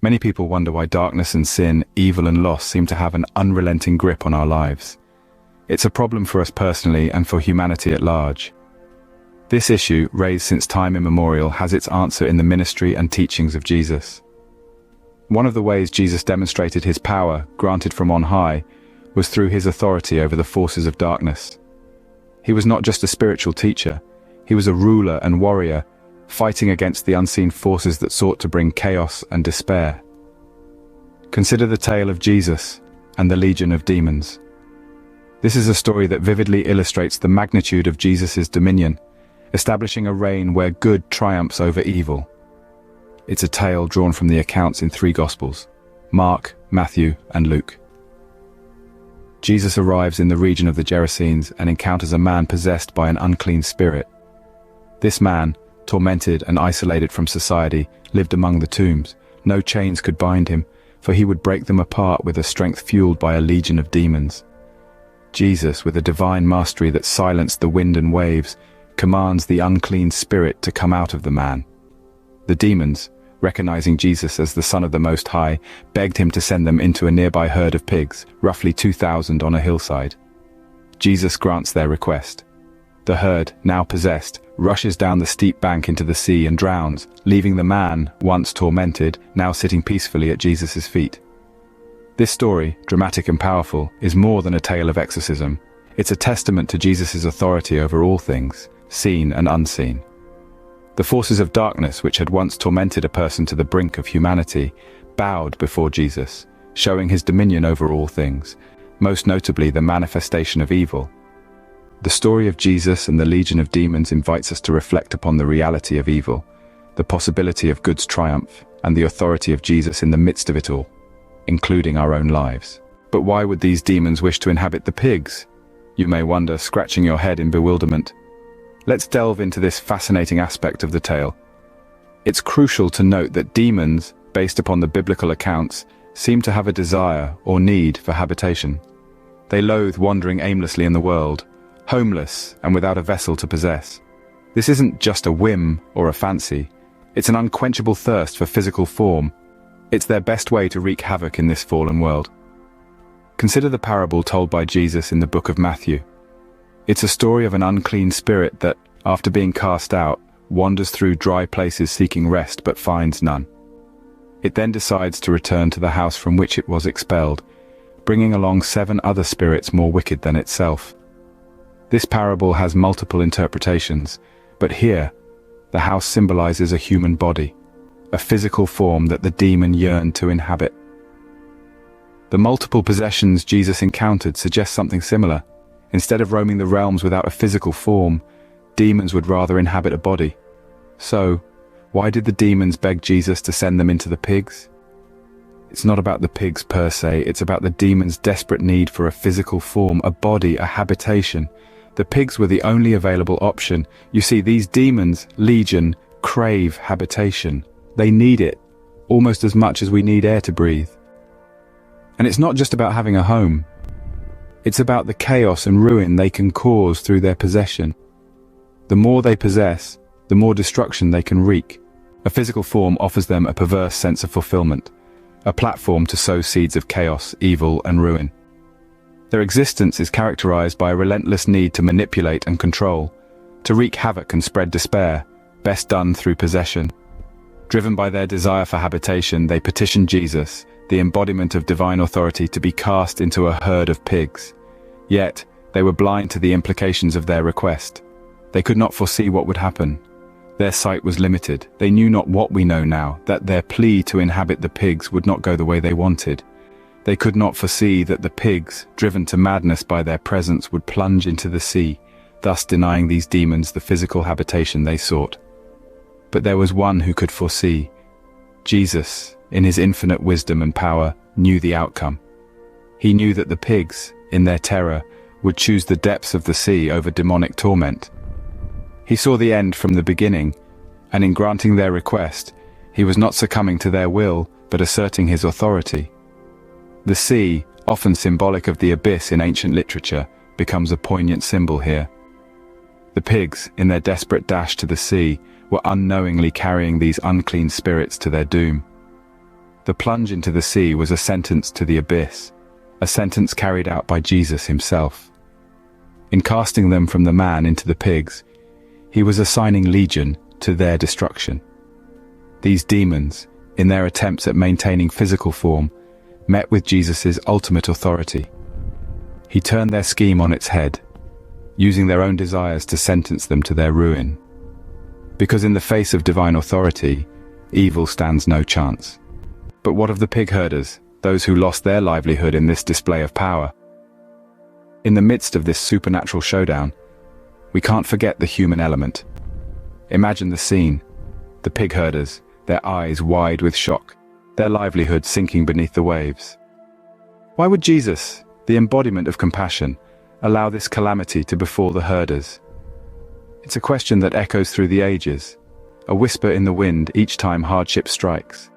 Many people wonder why darkness and sin, evil and loss seem to have an unrelenting grip on our lives. It's a problem for us personally and for humanity at large. This issue, raised since time immemorial, has its answer in the ministry and teachings of Jesus. One of the ways Jesus demonstrated his power, granted from on high, was through his authority over the forces of darkness. He was not just a spiritual teacher, he was a ruler and warrior, fighting against the unseen forces that sought to bring chaos and despair. Consider the tale of Jesus and the legion of demons. This is a story that vividly illustrates the magnitude of Jesus' dominion, establishing a reign where good triumphs over evil. It's a tale drawn from the accounts in 3 Gospels: Mark, Matthew, and Luke. Jesus arrives in the region of the Gerasenes and encounters a man possessed by an unclean spirit. This man, tormented and isolated from society, lived among the tombs. No chains could bind him, for he would break them apart with a strength fueled by a legion of demons. Jesus, with a divine mastery that silenced the wind and waves, commands the unclean spirit to come out of the man. The demons, recognizing Jesus as the Son of the Most High, begged him to send them into a nearby herd of pigs, roughly 2,000 on a hillside. Jesus grants their request. The herd, now possessed, rushes down the steep bank into the sea and drowns, leaving the man, once tormented, now sitting peacefully at Jesus' feet. This story, dramatic and powerful, is more than a tale of exorcism. It's a testament to Jesus' authority over all things, seen and unseen. The forces of darkness, which had once tormented a person to the brink of humanity, bowed before Jesus, showing his dominion over all things, most notably the manifestation of evil. The story of Jesus and the legion of demons invites us to reflect upon the reality of evil, the possibility of good's triumph, and the authority of Jesus in the midst of it all, including our own lives. But why would these demons wish to inhabit the pigs? You may wonder, scratching your head in bewilderment. Let's delve into this fascinating aspect of the tale. It's crucial to note that demons, based upon the biblical accounts, seem to have a desire or need for habitation. They loathe wandering aimlessly in the world, homeless and without a vessel to possess. This isn't just a whim or a fancy. It's an unquenchable thirst for physical form. It's their best way to wreak havoc in this fallen world. Consider the parable told by Jesus in the book of Matthew. It's a story of an unclean spirit that, after being cast out, wanders through dry places seeking rest but finds none. It then decides to return to the house from which it was expelled, bringing along 7 other spirits more wicked than itself. This parable has multiple interpretations, but here, the house symbolizes a human body, a physical form that the demon yearned to inhabit. The multiple possessions Jesus encountered suggest something similar. Instead of roaming the realms without a physical form, demons would rather inhabit a body. So, why did the demons beg Jesus to send them into the pigs? It's not about the pigs per se, it's about the demons' desperate need for a physical form, a body, a habitation. The pigs were the only available option. You see, these demons, legion, crave habitation. They need it, almost as much as we need air to breathe. And it's not just about having a home. It's about the chaos and ruin they can cause through their possession. The more they possess, the more destruction they can wreak. A physical form offers them a perverse sense of fulfillment, a platform to sow seeds of chaos, evil, and ruin. Their existence is characterized by a relentless need to manipulate and control, to wreak havoc and spread despair, best done through possession. Driven by their desire for habitation, they petition Jesus, the embodiment of divine authority, to be cast into a herd of pigs. Yet, they were blind to the implications of their request. They could not foresee what would happen. Their sight was limited. They knew not what we know now, that their plea to inhabit the pigs would not go the way they wanted. They could not foresee that the pigs, driven to madness by their presence, would plunge into the sea, thus denying these demons the physical habitation they sought. But there was one who could foresee. Jesus, in his infinite wisdom and power, knew the outcome. He knew that the pigs, in their terror, would choose the depths of the sea over demonic torment. He saw the end from the beginning, and in granting their request, he was not succumbing to their will, but asserting his authority. The sea, often symbolic of the abyss in ancient literature, becomes a poignant symbol here. The pigs, in their desperate dash to the sea, were unknowingly carrying these unclean spirits to their doom. The plunge into the sea was a sentence to the abyss, a sentence carried out by Jesus himself. In casting them from the man into the pigs, he was assigning legion to their destruction. These demons, in their attempts at maintaining physical form, met with Jesus' ultimate authority. He turned their scheme on its head, using their own desires to sentence them to their ruin. Because in the face of divine authority, evil stands no chance. But what of the pig herders, those who lost their livelihood in this display of power? In the midst of this supernatural showdown, we can't forget the human element. Imagine the scene: the pig herders, their eyes wide with shock, their livelihood sinking beneath the waves. Why would Jesus, the embodiment of compassion, allow this calamity to befall the herders? It's a question that echoes through the ages, a whisper in the wind each time hardship strikes.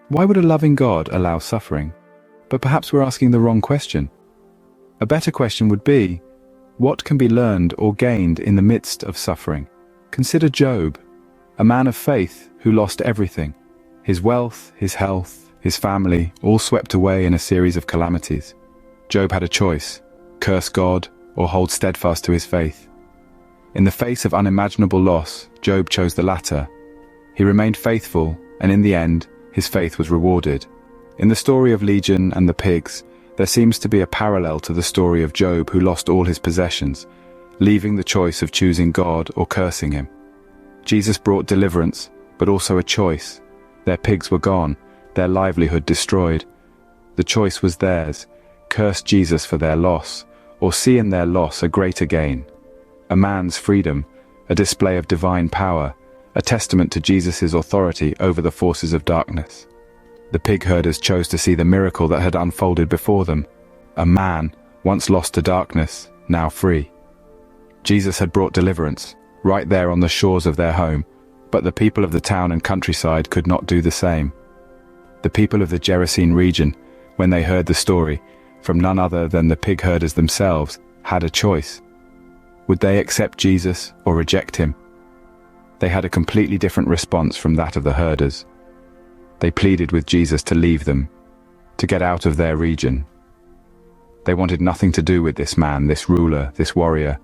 Why would a loving God allow suffering? But perhaps we're asking the wrong question. A better question would be, what can be learned or gained in the midst of suffering? Consider Job, a man of faith who lost everything. His wealth, his health, his family, all swept away in a series of calamities. Job had a choice: curse God or hold steadfast to his faith. In the face of unimaginable loss, Job chose the latter. He remained faithful, and in the end, his faith was rewarded. In the story of Legion and the pigs, there seems to be a parallel to the story of Job, who lost all his possessions, leaving the choice of choosing God or cursing him. Jesus brought deliverance, but also a choice. Their pigs were gone, their livelihood destroyed. The choice was theirs: curse Jesus for their loss, or see in their loss a greater gain. A man's freedom, a display of divine power, a testament to Jesus' authority over the forces of darkness. The pig herders chose to see the miracle that had unfolded before them. A man, once lost to darkness, now free. Jesus had brought deliverance, right there on the shores of their home, but the people of the town and countryside could not do the same. The people of the Gerasene region, when they heard the story, from none other than the pig herders themselves, had a choice. Would they accept Jesus or reject him? They had a completely different response from that of the herders. They pleaded with Jesus to leave them, to get out of their region. They wanted nothing to do with this man, this ruler, this warrior,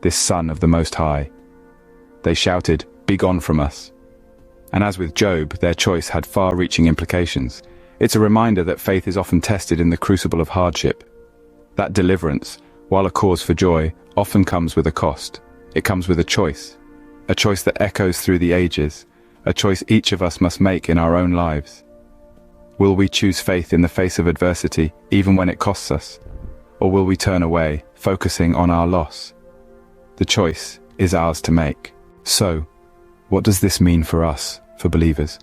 this son of the Most High. They shouted, "Be gone from us." And as with Job, their choice had far-reaching implications. It's a reminder that faith is often tested in the crucible of hardship. That deliverance, while a cause for joy, often comes with a cost. It comes with a choice that echoes through the ages, a choice each of us must make in our own lives. Will we choose faith in the face of adversity, even when it costs us? Or will we turn away, focusing on our loss? The choice is ours to make. So, what does this mean for us, for believers?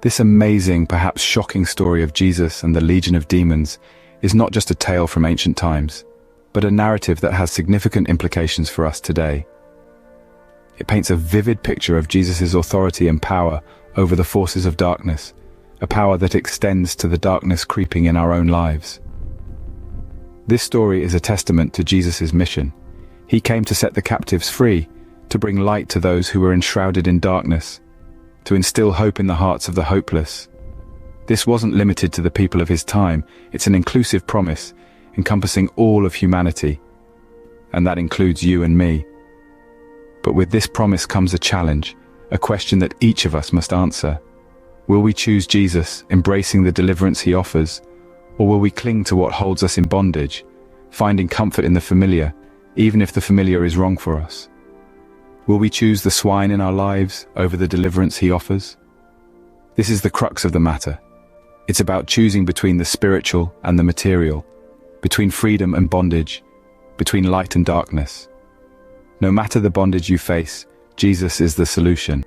This amazing, perhaps shocking story of Jesus and the legion of demons is not just a tale from ancient times, but a narrative that has significant implications for us today. It paints a vivid picture of Jesus' authority and power over the forces of darkness, a power that extends to the darkness creeping in our own lives. This story is a testament to Jesus' mission. He came to set the captives free, to bring light to those who were enshrouded in darkness, to instill hope in the hearts of the hopeless. This wasn't limited to the people of his time. It's an inclusive promise, encompassing all of humanity, and that includes you and me. But with this promise comes a challenge, a question that each of us must answer. Will we choose Jesus, embracing the deliverance he offers, or will we cling to what holds us in bondage, finding comfort in the familiar, even if the familiar is wrong for us? Will we choose the swine in our lives over the deliverance he offers? This is the crux of the matter. It's about choosing between the spiritual and the material, between freedom and bondage, between light and darkness. No matter the bondage you face, Jesus is the solution.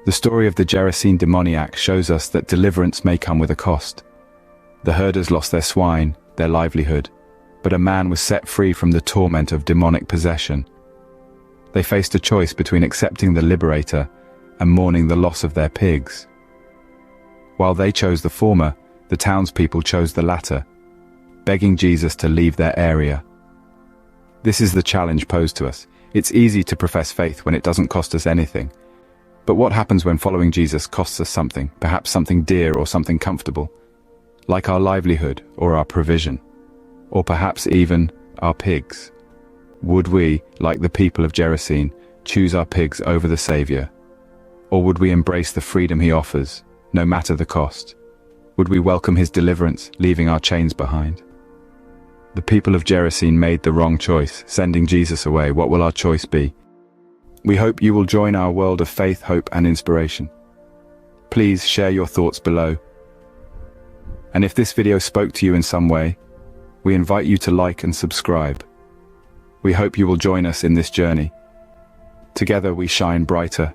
The story of the Gerasene demoniac shows us that deliverance may come with a cost. The herders lost their swine, their livelihood, but a man was set free from the torment of demonic possession. They faced a choice between accepting the liberator and mourning the loss of their pigs. While they chose the former, the townspeople chose the latter, begging Jesus to leave their area. This is the challenge posed to us. It's easy to profess faith when it doesn't cost us anything. But what happens when following Jesus costs us something, perhaps something dear or something comfortable, like our livelihood or our provision, or perhaps even our pigs? Would we, like the people of Gerasene, choose our pigs over the Savior? Or would we embrace the freedom he offers, no matter the cost? Would we welcome his deliverance, leaving our chains behind? The people of Gerasene made the wrong choice, sending Jesus away. What will our choice be? We hope you will join our world of faith, hope, and inspiration. Please share your thoughts below. And if this video spoke to you in some way, we invite you to like and subscribe. We hope you will join us in this journey. Together we shine brighter,